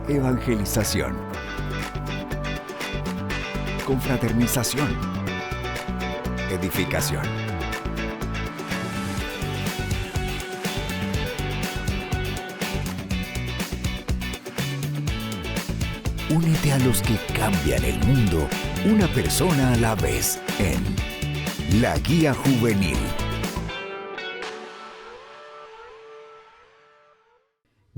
Evangelización. Confraternización. Edificación. Únete a los que cambian el mundo, una persona a la vez, en La Guía Juvenil.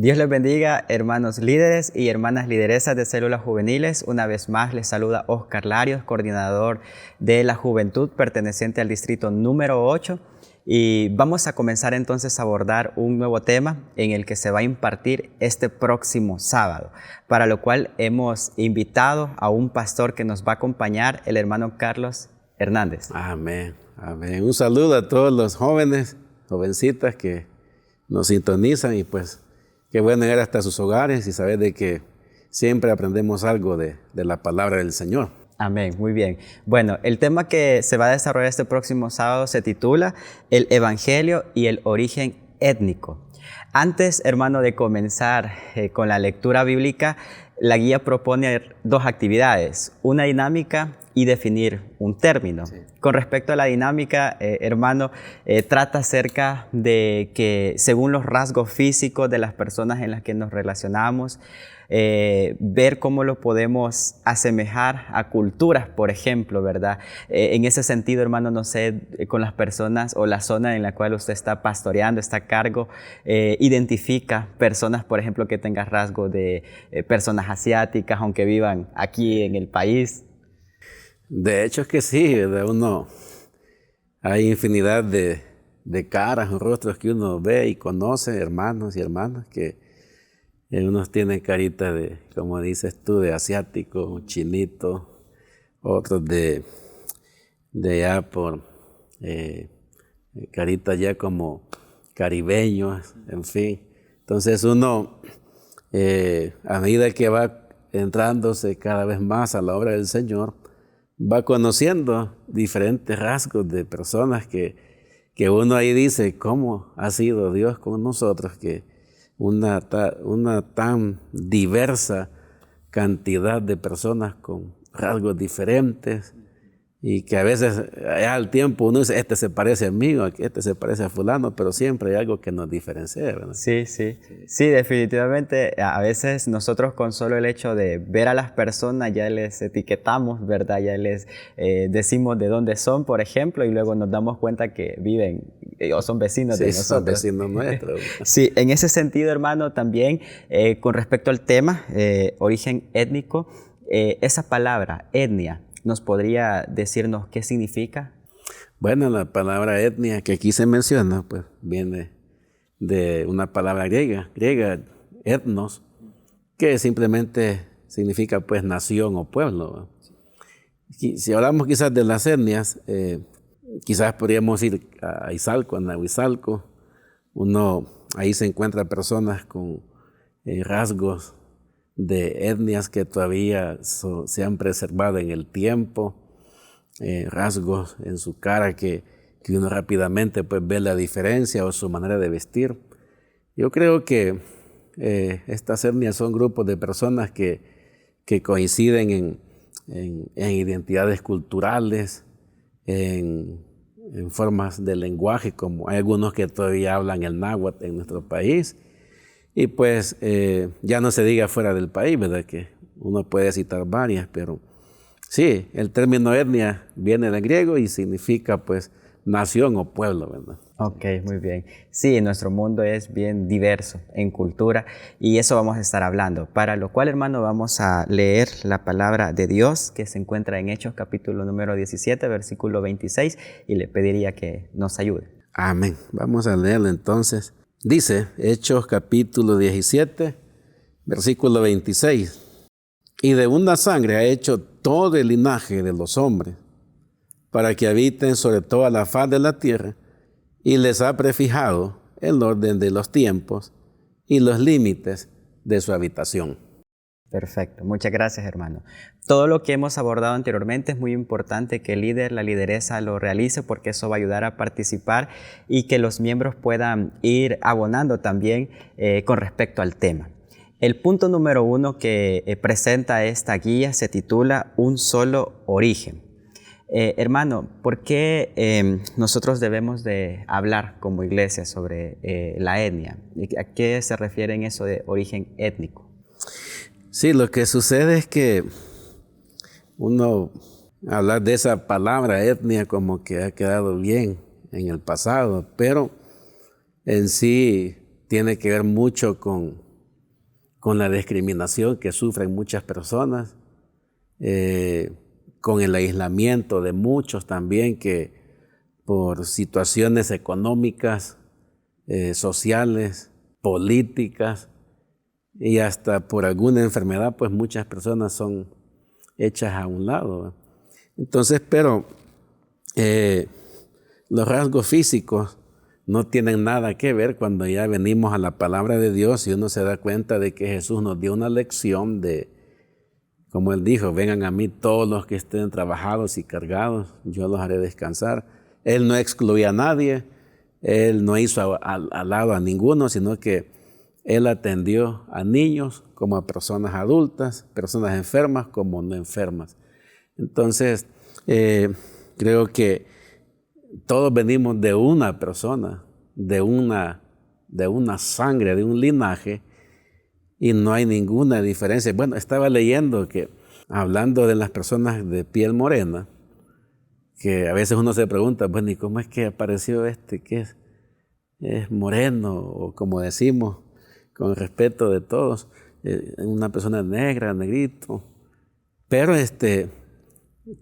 Dios les bendiga, hermanos líderes y hermanas lideresas de células juveniles. Una vez más les saluda Oscar Larios, coordinador de la juventud perteneciente al distrito número 8. Y vamos a comenzar entonces a abordar un nuevo tema en el que se va a impartir este próximo sábado, para lo cual hemos invitado a un pastor que nos va a acompañar, el hermano Carlos Hernández. Amén, amén. Un saludo a todos los jóvenes, jovencitas que nos sintonizan y pues qué bueno llegar hasta sus hogares y saber de que siempre aprendemos algo de la palabra del Señor. Amén, muy bien. Bueno, el tema que se va a desarrollar este próximo sábado se titula El Evangelio y el origen étnico. Antes, hermano, de comenzar con la lectura bíblica, la guía propone dos actividades, una dinámica y definir un término. Sí. Con respecto a la dinámica, hermano, trata acerca de que según los rasgos físicos de las personas en las que nos relacionamos, ver cómo lo podemos asemejar a culturas, por ejemplo, ¿verdad? En ese sentido, hermano, no sé, con las personas o la zona en la cual usted está pastoreando, está a cargo, identifica personas, por ejemplo, que tengan rasgos de personas asiáticas, aunque vivan aquí en el país. De hecho es que sí, hay infinidad de caras o rostros que uno ve y conoce, hermanos y hermanas, que unos tienen carita de, como dices tú, de asiático, chinito, otros de ya por carita ya como caribeños, en fin. Entonces uno, a medida que va entrándose cada vez más a la obra del Señor, va conociendo diferentes rasgos de personas que uno ahí dice, ¿cómo ha sido Dios con nosotros? Que una tan diversa cantidad de personas con rasgos diferentes y que a veces al tiempo uno dice, este se parece a mí o este se parece a fulano, pero siempre hay algo que nos diferencia, ¿verdad? Sí, definitivamente. A veces nosotros con solo el hecho de ver a las personas ya les etiquetamos, ¿verdad? Ya les decimos de dónde son, por ejemplo, y luego nos damos cuenta que viven o son vecinos de nosotros. Son vecinos nuestros. Sí, en ese sentido, hermano, también con respecto al tema, origen étnico, esa palabra, etnia, ¿nos podría decirnos qué significa? Bueno, la palabra etnia que aquí se menciona, pues viene de una palabra griega, etnos, que simplemente significa pues nación o pueblo. Si hablamos quizás de las etnias, quizás podríamos ir a Izalco, a Nahuizalco. Ahí se encuentra personas con rasgos de etnias que todavía se han preservado en el tiempo, rasgos en su cara que uno rápidamente pues, ve la diferencia o su manera de vestir. Yo creo que estas etnias son grupos de personas que coinciden en identidades culturales, en formas de lenguaje, como hay algunos que todavía hablan el náhuatl en nuestro país. Y pues ya no se diga fuera del país, ¿verdad? Que uno puede citar varias, pero sí, el término etnia viene del griego y significa pues nación o pueblo, ¿verdad? Ok, muy bien. Sí, nuestro mundo es bien diverso en cultura y eso vamos a estar hablando. Para lo cual, hermano, vamos a leer la palabra de Dios que se encuentra en Hechos capítulo número 17, versículo 26 y le pediría que nos ayude. Amén. Vamos a leerlo entonces. Dice, Hechos capítulo 17, versículo 26. Y de una sangre ha hecho todo el linaje de los hombres, para que habiten sobre toda la faz de la tierra, y les ha prefijado el orden de los tiempos y los límites de su habitación. Perfecto, muchas gracias, hermano. Todo lo que hemos abordado anteriormente es muy importante que el líder, la lideresa lo realice porque eso va a ayudar a participar y que los miembros puedan ir abonando también con respecto al tema. El punto número 1 que presenta esta guía se titula Un solo origen. Hermano, ¿por qué nosotros debemos de hablar como iglesia sobre la etnia? ¿A qué se refiere en eso de origen étnico? Sí, lo que sucede es que uno hablar de esa palabra etnia como que ha quedado bien en el pasado, pero en sí tiene que ver mucho con la discriminación que sufren muchas personas, con el aislamiento de muchos también que por situaciones económicas, sociales, políticas y hasta por alguna enfermedad, pues muchas personas son hechas a un lado, ¿verdad? Entonces, pero los rasgos físicos no tienen nada que ver cuando ya venimos a la palabra de Dios y uno se da cuenta de que Jesús nos dio una lección de, como Él dijo, vengan a mí todos los que estén trabajados y cargados, yo los haré descansar. Él no excluía a nadie, Él no hizo al lado a ninguno, sino que Él atendió a niños como a personas adultas, personas enfermas como no enfermas. Entonces, creo que todos venimos de una persona, de una sangre, de un linaje, y no hay ninguna diferencia. Bueno, estaba leyendo que, hablando de las personas de piel morena, que a veces uno se pregunta, bueno, ¿y cómo es que apareció que es moreno? O como decimos, con respeto de todos, una persona negra, negrito. Pero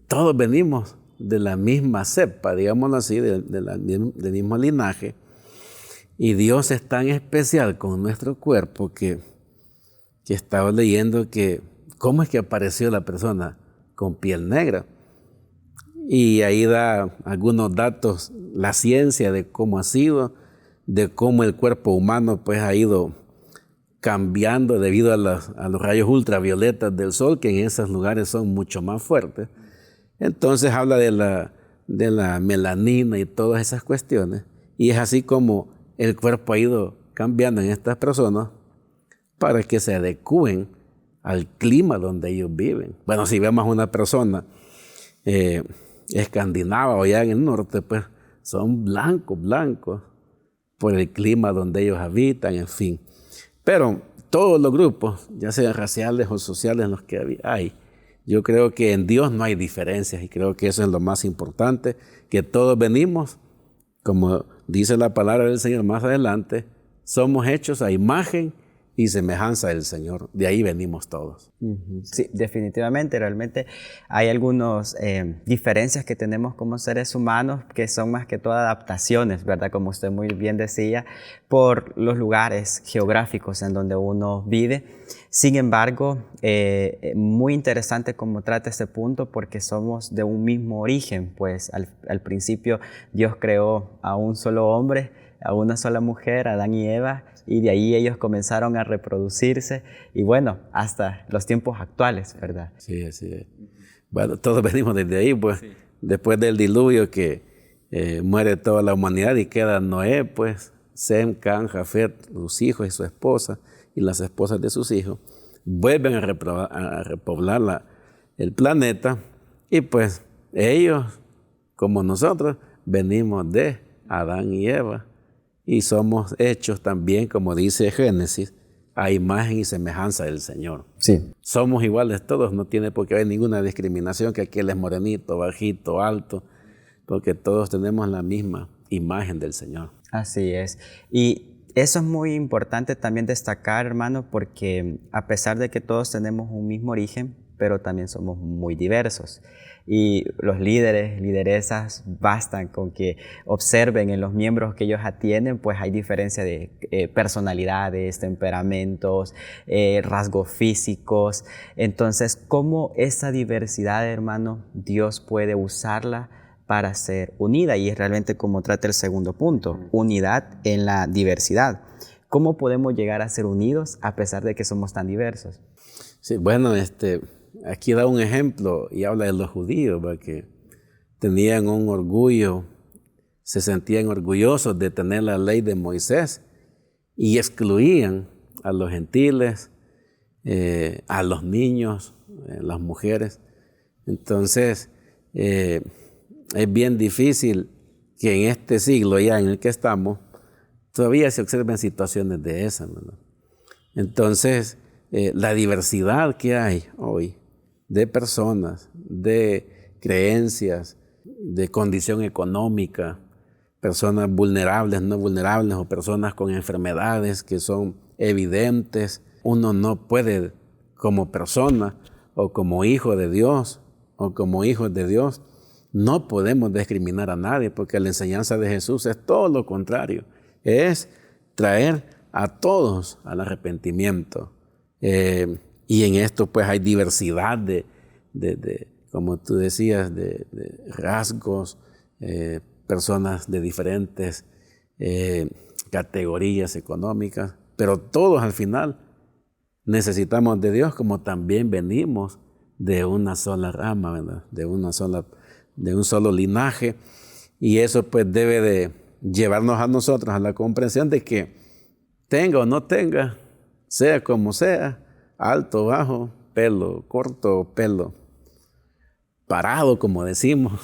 todos venimos de la misma cepa, digámoslo así, del mismo linaje. Y Dios es tan especial con nuestro cuerpo que estaba leyendo que cómo es que apareció la persona con piel negra. Y ahí da algunos datos, la ciencia de cómo ha sido, de cómo el cuerpo humano pues ha ido cambiando debido a los rayos ultravioletas del sol, que en esos lugares son mucho más fuertes. Entonces habla de la melanina y todas esas cuestiones. Y es así como el cuerpo ha ido cambiando en estas personas para que se adecúen al clima donde ellos viven. Bueno, si vemos a una persona escandinava o allá en el norte, pues son blancos por el clima donde ellos habitan, en fin. Pero todos los grupos, ya sean raciales o sociales en los que hay, yo creo que en Dios no hay diferencias y creo que eso es lo más importante, que todos venimos, como dice la palabra del Señor más adelante, somos hechos a imagen y semejanza del Señor. De ahí venimos todos. Sí, definitivamente, realmente hay algunas diferencias que tenemos como seres humanos que son más que todo adaptaciones, ¿verdad? Como usted muy bien decía, por los lugares geográficos en donde uno vive. Sin embargo, muy interesante cómo trata este punto porque somos de un mismo origen, pues al principio Dios creó a un solo hombre, a una sola mujer, Adán y Eva, y de ahí ellos comenzaron a reproducirse y bueno, hasta los tiempos actuales, ¿verdad? Sí, así es. Bueno, todos venimos desde ahí, pues, sí. Después del diluvio que muere toda la humanidad y queda Noé, pues, Sem, Cam, Jafet, sus hijos y su esposa y las esposas de sus hijos, vuelven a repoblar el planeta y pues ellos, como nosotros, venimos de Adán y Eva. Y somos hechos también, como dice Génesis, a imagen y semejanza del Señor. Sí. Somos iguales todos, no tiene por qué haber ninguna discriminación, que aquel es morenito, bajito, alto, porque todos tenemos la misma imagen del Señor. Así es. Y eso es muy importante también destacar, hermano, porque a pesar de que todos tenemos un mismo origen, pero también somos muy diversos. Y los líderes, lideresas, bastan con que observen en los miembros que ellos atienden, pues hay diferencia de personalidades, temperamentos, rasgos físicos. Entonces, ¿cómo esa diversidad, hermano, Dios puede usarla para ser unida? Y es realmente como trata el segundo punto, unidad en la diversidad. ¿Cómo podemos llegar a ser unidos a pesar de que somos tan diversos? Sí, bueno, aquí da un ejemplo y habla de los judíos, ¿verdad? Que tenían un orgullo, se sentían orgullosos de tener la ley de Moisés y excluían a los gentiles, a los niños, las mujeres. Entonces, es bien difícil que en este siglo ya en el que estamos, todavía se observen situaciones de esas, ¿verdad? Entonces, la diversidad que hay hoy de personas, de creencias, de condición económica, personas vulnerables, no vulnerables, o personas con enfermedades que son evidentes, uno no puede como persona o como hijo de Dios o como hijos de Dios, no podemos discriminar a nadie, porque la enseñanza de Jesús es todo lo contrario, es traer a todos al arrepentimiento. Y en esto pues hay diversidad de como tú decías, de rasgos, personas de diferentes categorías económicas, pero todos al final necesitamos de Dios, como también venimos de una sola rama, ¿verdad? De un solo linaje, y eso pues debe de llevarnos a nosotros a la comprensión de que tenga o no tenga, sea como sea, alto, bajo, pelo corto, pelo parado, como decimos,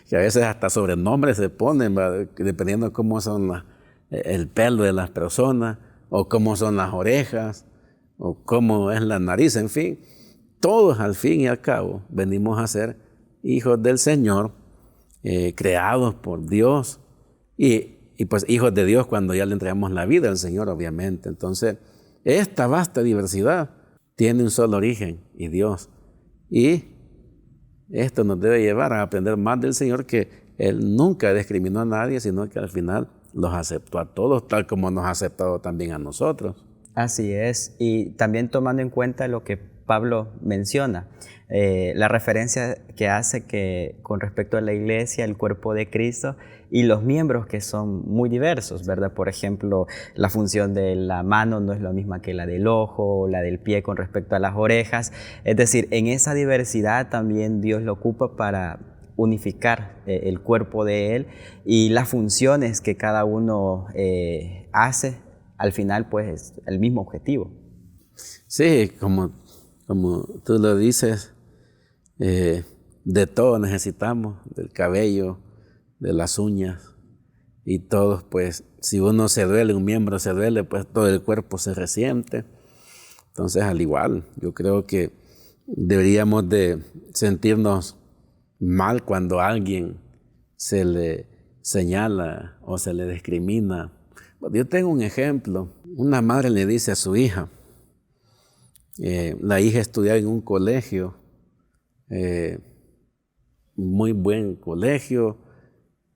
que a veces hasta sobrenombres se ponen, ¿verdad? Dependiendo de cómo son el pelo de las personas, o cómo son las orejas, o cómo es la nariz, en fin. Todos al fin y al cabo venimos a ser hijos del Señor, creados por Dios, y pues hijos de Dios cuando ya le entregamos la vida al Señor, obviamente. Entonces, esta vasta diversidad tiene un solo origen, y Dios. Y esto nos debe llevar a aprender más del Señor, que Él nunca discriminó a nadie, sino que al final los aceptó a todos, tal como nos ha aceptado también a nosotros. Así es, y también tomando en cuenta lo que Pablo menciona, la referencia que hace que con respecto a la iglesia, el cuerpo de Cristo y los miembros que son muy diversos, ¿verdad? Por ejemplo, la función de la mano no es la misma que la del ojo, o la del pie con respecto a las orejas. Es decir, en esa diversidad también Dios lo ocupa para unificar el cuerpo de Él, y las funciones que cada uno hace, al final pues es el mismo objetivo. Sí, como tú lo dices, de todo necesitamos, del cabello, de las uñas, y todos pues, si uno se duele, un miembro se duele, pues todo el cuerpo se resiente. Entonces, al igual, yo creo que deberíamos de sentirnos mal cuando a alguien se le señala o se le discrimina. Yo tengo un ejemplo. Una madre le dice a su hija, la hija estudiaba en un colegio, muy buen colegio,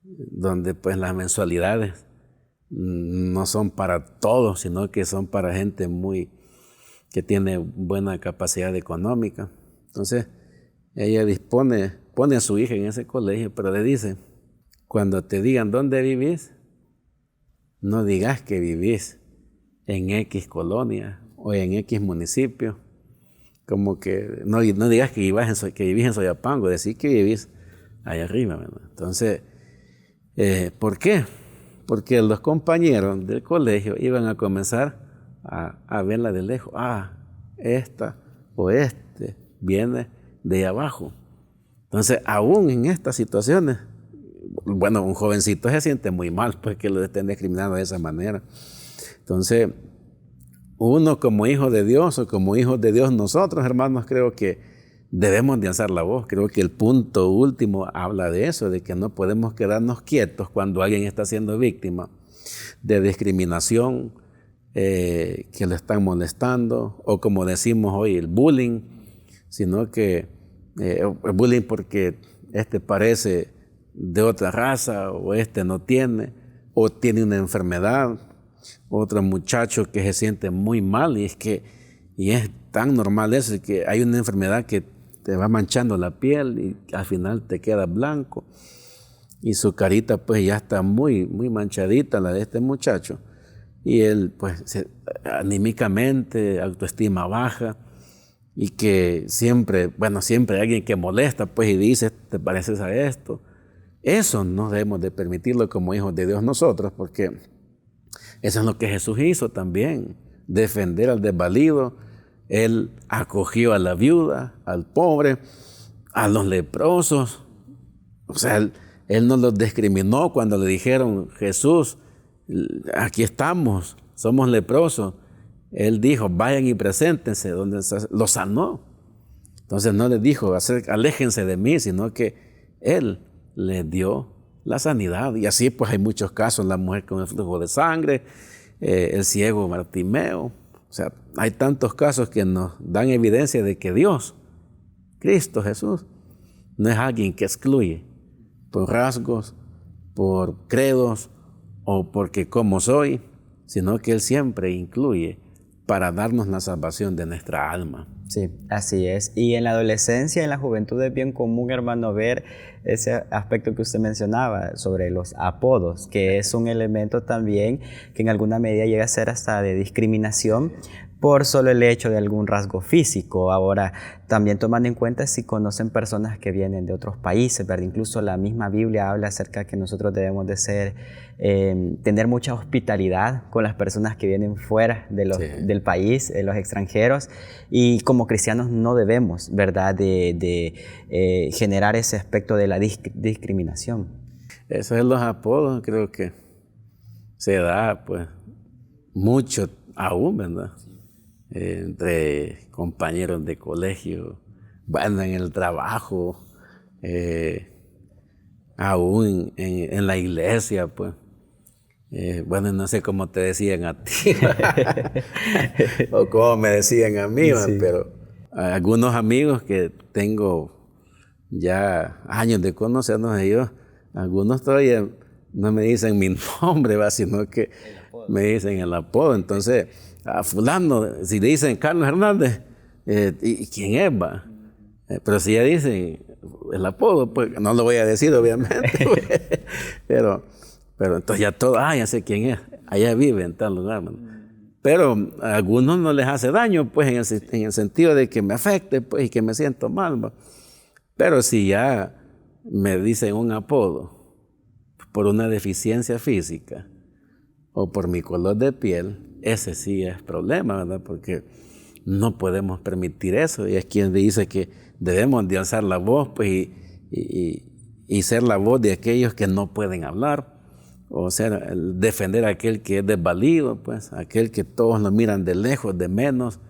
donde pues las mensualidades no son para todos, sino que son para gente que tiene buena capacidad económica. Entonces ella pone a su hija en ese colegio, pero le dice, cuando te digan dónde vivís, no digas que vivís en X colonia o en X municipio, como que no digas que vivís en Soyapango, decís que vivís allá arriba, ¿verdad? Entonces, ¿por qué? Porque los compañeros del colegio iban a comenzar a verla de lejos. Esta o este viene de ahí abajo. Entonces, aún en estas situaciones, bueno, un jovencito se siente muy mal pues que lo estén discriminando de esa manera. Entonces, uno como hijo de Dios o como hijos de Dios, nosotros, hermanos, creo que debemos de alzar la voz. Creo que el punto último habla de eso, de que no podemos quedarnos quietos cuando alguien está siendo víctima de discriminación, que lo están molestando, o como decimos hoy, el bullying, sino que el bullying porque este parece de otra raza, o este no tiene, o tiene una enfermedad. Otro muchacho que se siente muy mal, y es tan normal eso, que hay una enfermedad que te va manchando la piel y al final te queda blanco, y su carita pues ya está muy, muy manchadita, la de este muchacho, y él pues anímicamente, autoestima baja, y que siempre hay alguien que molesta pues y dice, te pareces a esto. Eso no debemos de permitirlo como hijos de Dios nosotros, porque eso es lo que Jesús hizo también, defender al desvalido, Él acogió a la viuda, al pobre, a los leprosos. O sea, él no los discriminó cuando le dijeron, Jesús, aquí estamos, somos leprosos. Él dijo, vayan y preséntense, donde los sanó. Entonces no les dijo, aléjense de mí, sino que Él les dio la sanidad. Y así pues hay muchos casos, la mujer con el flujo de sangre, el ciego Bartimeo. O sea, hay tantos casos que nos dan evidencia de que Dios, Cristo Jesús, no es alguien que excluye por rasgos, por credos o porque como soy, sino que Él siempre incluye para darnos la salvación de nuestra alma. Sí, así es. Y en la adolescencia, en la juventud es bien común, hermano, ver ese aspecto que usted mencionaba sobre los apodos, que es un elemento también que en alguna medida llega a ser hasta de discriminación por solo el hecho de algún rasgo físico. Ahora, también tomando en cuenta si conocen personas que vienen de otros países, ¿verdad? Incluso la misma Biblia habla acerca de que nosotros debemos de ser, tener mucha hospitalidad con las personas que vienen fuera del país, los extranjeros, y como cristianos no debemos, ¿verdad?, de generar ese aspecto de la discriminación. Eso es los apodos, creo que se da pues mucho aún, ¿verdad? Entre compañeros de colegio, bueno, en el trabajo, aún en la iglesia, pues. Bueno, no sé cómo te decían a ti o cómo me decían a mí, sí. Pero algunos amigos que tengo ya años de conocernos ellos, algunos todavía no me dicen mi nombre, ¿va? Sino que me dicen el apodo. Entonces, a fulano, si le dicen Carlos Hernández, ¿y quién es, va? Pero si ya dicen el apodo, pues no lo voy a decir, obviamente. pero entonces ya todo, ya sé quién es, allá vive en tal lugar. Pero a algunos no les hace daño, pues en el sentido de que me afecte, pues, y que me siento mal, ¿va? Pero si ya me dicen un apodo por una deficiencia física o por mi color de piel, ese sí es problema, ¿verdad? Porque no podemos permitir eso. Y es quien dice que debemos de alzar la voz, pues, y ser la voz de aquellos que no pueden hablar, o sea, defender a aquel que es desvalido, pues, aquel que todos lo miran de lejos, de menos.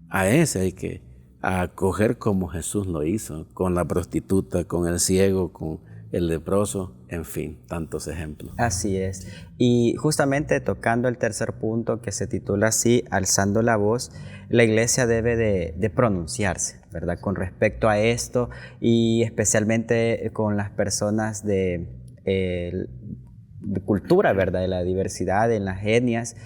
A ese hay que acoger como Jesús lo hizo, con la prostituta, con el ciego, con el leproso, en fin, tantos ejemplos. Así es. Y justamente tocando el tercer punto que se titula así, alzando la voz, la iglesia debe de pronunciarse, ¿verdad? Con respecto a esto y especialmente con las personas de cultura, ¿verdad? De la diversidad, en las etnias,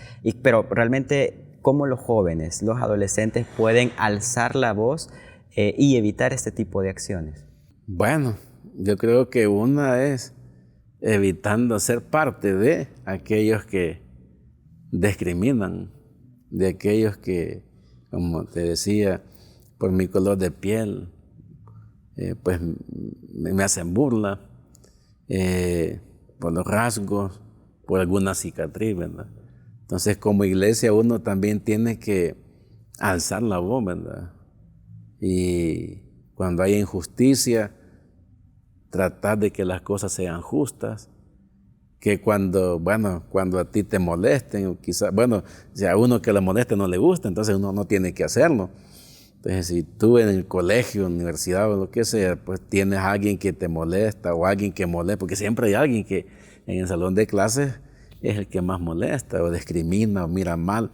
pero realmente cómo los jóvenes, los adolescentes pueden alzar la voz y evitar este tipo de acciones. Bueno, yo creo que una es evitando ser parte de aquellos que discriminan, de aquellos que, como te decía, por mi color de piel, pues me hacen burla, por los rasgos, por alguna cicatriz, ¿verdad? Entonces, como iglesia, uno también tiene que alzar la voz, ¿verdad? Y cuando hay injusticia, tratar de que las cosas sean justas, que cuando a ti te molesten, quizás, si a uno que le moleste no le gusta, entonces uno no tiene que hacerlo. Entonces, si tú en el colegio, universidad o lo que sea, pues tienes a alguien que te molesta o alguien que molesta, porque siempre hay alguien que en el salón de clases es el que más molesta o discrimina o mira mal.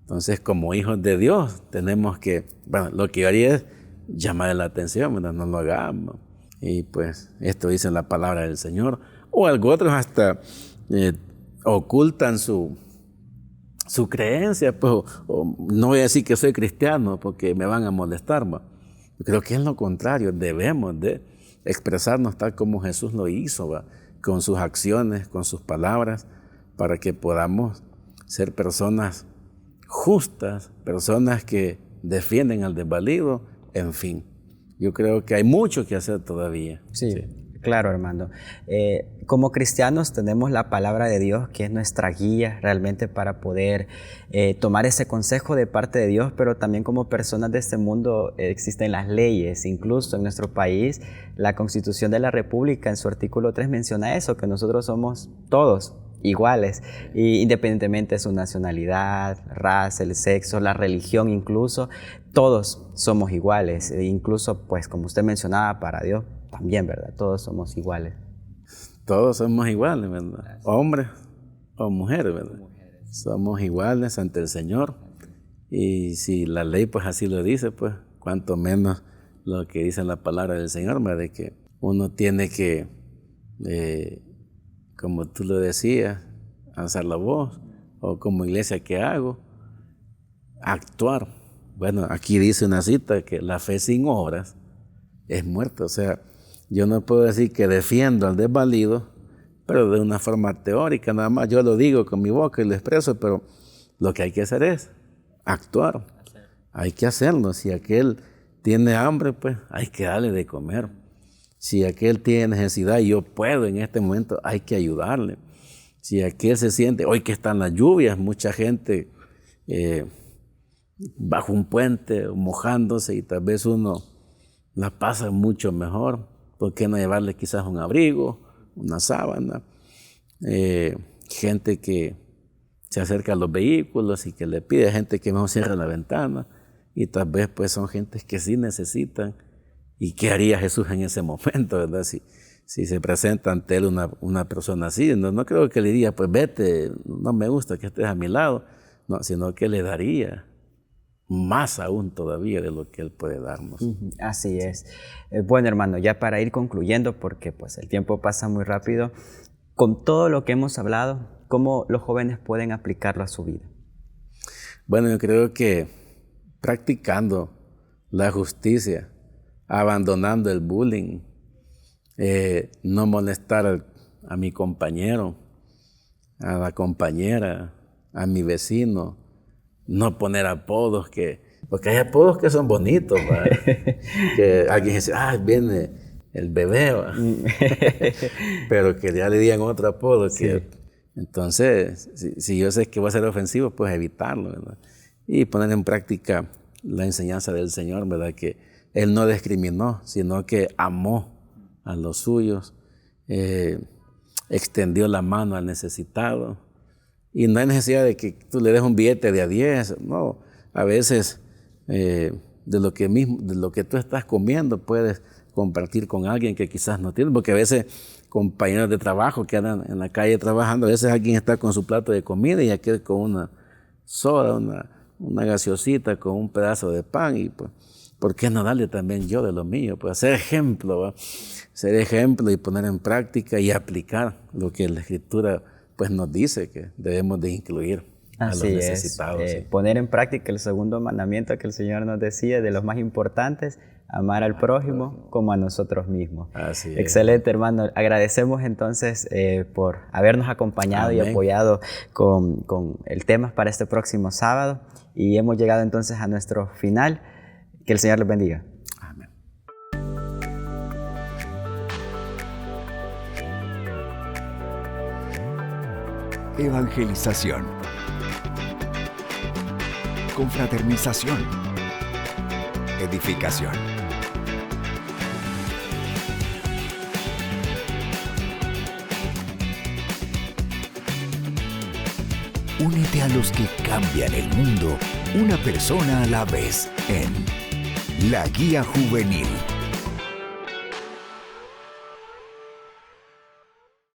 Entonces, como hijos de Dios, tenemos que, lo que yo haría es llamar la atención, ¿verdad? No lo hagamos. Y pues esto dice la palabra del Señor. O otros hasta ocultan su creencia, pues, o no voy a decir que soy cristiano porque me van a molestar. Yo creo que es lo contrario, debemos de expresarnos tal como Jesús lo hizo, con sus acciones, con sus palabras, para que podamos ser personas justas, personas que defienden al desvalido, en fin. Yo creo que hay mucho que hacer todavía. Sí. Claro, hermano. Como cristianos tenemos la palabra de Dios, que es nuestra guía realmente para poder tomar ese consejo de parte de Dios, pero también como personas de este mundo existen las leyes. Incluso en nuestro país, la Constitución de la República en su artículo 3 menciona eso, que nosotros somos todos iguales, y independientemente de su nacionalidad, raza, el sexo, la religión incluso, todos somos iguales. Incluso, pues como usted mencionaba, para Dios también, ¿verdad? Todos somos iguales. Todos somos iguales, ¿verdad? Hombres o mujeres, ¿verdad? Somos iguales ante el Señor. Y si la ley pues así lo dice, pues cuanto menos lo que dice la palabra del Señor, ¿verdad? De que uno tiene que, como tú lo decías, alzar la voz, o como iglesia, ¿qué hago? Actuar. Bueno, aquí dice una cita que la fe sin obras es muerta. O sea, yo no puedo decir que defiendo al desvalido, pero de una forma teórica, nada más yo lo digo con mi boca y lo expreso, pero lo que hay que hacer es actuar. Hay que hacerlo. Si aquel tiene hambre, pues hay que darle de comer. Si aquel tiene necesidad y yo puedo en este momento, hay que ayudarle. Si aquel se siente, hoy que están las lluvias, mucha gente bajo un puente mojándose y tal vez uno la pasa mucho mejor. ¿Por qué no llevarle quizás un abrigo, una sábana? Gente que se acerca a los vehículos y que le pide, gente que mejor cierra la ventana, y tal vez pues son gentes que sí necesitan. ¿Y qué haría Jesús en ese momento, verdad? Si se presenta ante él una persona así, no creo que le diría, pues vete, no me gusta que estés a mi lado, no, sino que le daría más aún todavía de lo que él puede darnos. Así es. Bueno, hermano, ya para ir concluyendo, porque pues el tiempo pasa muy rápido, con todo lo que hemos hablado, ¿cómo los jóvenes pueden aplicarlo a su vida? Bueno, yo creo que practicando la justicia, abandonando el bullying, no molestar a mi compañero, a la compañera, a mi vecino, no poner apodos, porque hay apodos que son bonitos, que alguien dice, viene el bebé, pero que ya le digan otro apodo. Sí. Entonces, si yo sé que va a ser ofensivo, pues evitarlo, ¿verdad? Y poner en práctica la enseñanza del Señor, ¿verdad? Que Él no discriminó, sino que amó a los suyos, extendió la mano al necesitado. Y no hay necesidad de que tú le des un billete de a 10, no. A veces de lo que tú estás comiendo puedes compartir con alguien que quizás no tiene, porque a veces compañeros de trabajo que andan en la calle trabajando, a veces alguien está con su plato de comida y aquel con una soda, una gaseosita, con un pedazo de pan, y pues, ¿por qué no darle también yo de lo mío? Pues ser ejemplo y poner en práctica y aplicar lo que la Escritura pues nos dice que debemos de incluir a los necesitados. Poner en práctica el segundo mandamiento que el Señor nos decía, de los más importantes, amar al prójimo como a nosotros mismos. Así es. Excelente, hermano. Agradecemos entonces por habernos acompañado y apoyado con el tema para este próximo sábado. Y hemos llegado entonces a nuestro final. Que el Señor les bendiga. Amén. Evangelización. Confraternización. Edificación. Únete a los que cambian el mundo, una persona a la vez, en La Guía Juvenil.